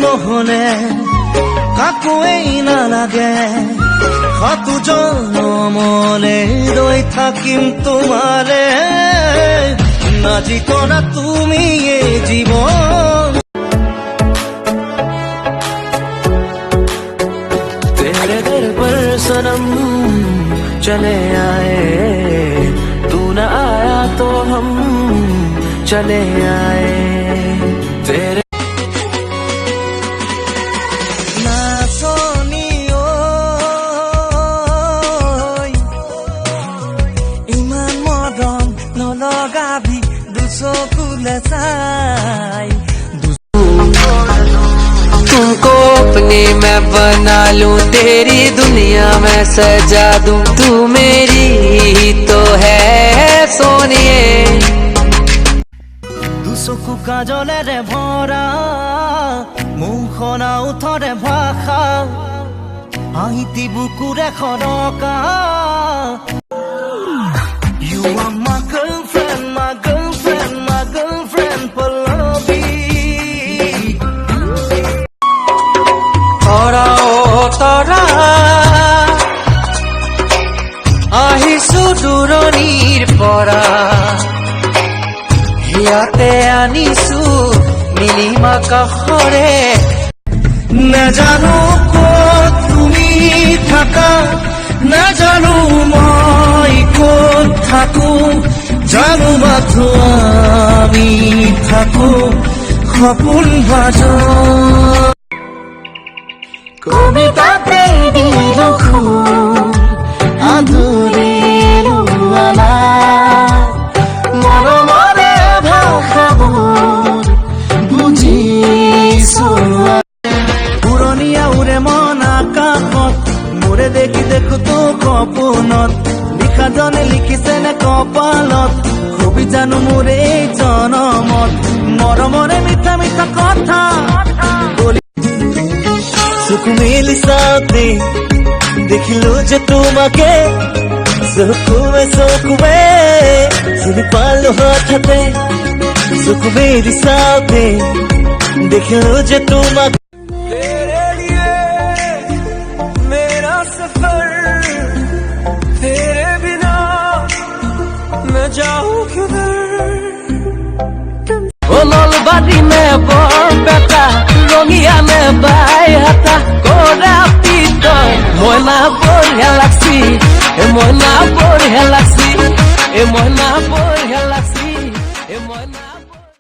নহলে কাকোৱেই নালাগে কতো জনমলে ৰৈ থাকিম তোমাৰে না জিতো না তুমি এই জীবন तेरे दर पर सनम चले आए तू न आया तो हम चले आए तेरे ना सोनियो इमान मदन न लगाबी दुसोकुल चाई तुमको अपने मैं बना लूं तेरी दुनिया में सजा दूं तू मेरी ही तो है सोनिए দুচকু কাজলেৰে ভৰা মুখনা উঠৰে ভাষা আহিতি বুকুৰে খৰকা You are my girlfriend, my girlfriend, my girlfriend Pallavi তৰা ও তৰা আহিছো দূৰণিৰ পৰা ইয়াতে আনিছো নীলিমা কাষৰে নাজানো ক'ত তুমি থাকা নাজানো মই ক'ত থাকো জানো মাথো আমি থাকো সপোন বাজত কবিতাতে দিলো খুব আদুৰিলো আলা মৰমৰে ভাষাবোৰ বুজিছো পুৰণীয়া উৰে মন আকাশত মোৰে দেখি দেখো তো সপোনত লিখাজনে লিখিছে নে কপালত কবি জানো মোৰে এই জনমত মৰমৰে মিঠা মিঠা কথা চকু মেলি চাওঁতে দেখিলো যে তোমাকে চকুৱে চকুৱে চিনি পালো হঠাতে চকু মেলি চাওঁতে দেখিলো যে তোমাকে तेरे लिए मेरा सफर तेरे बिना मैं जाऊं किधर নলবাৰী মে বৰপেটা ৰঙিয়া মে বাইহাটা কৰা পিতয় মইনা বঢ়িয়া লাগছি মইনা বঢ়িয়া লাগছি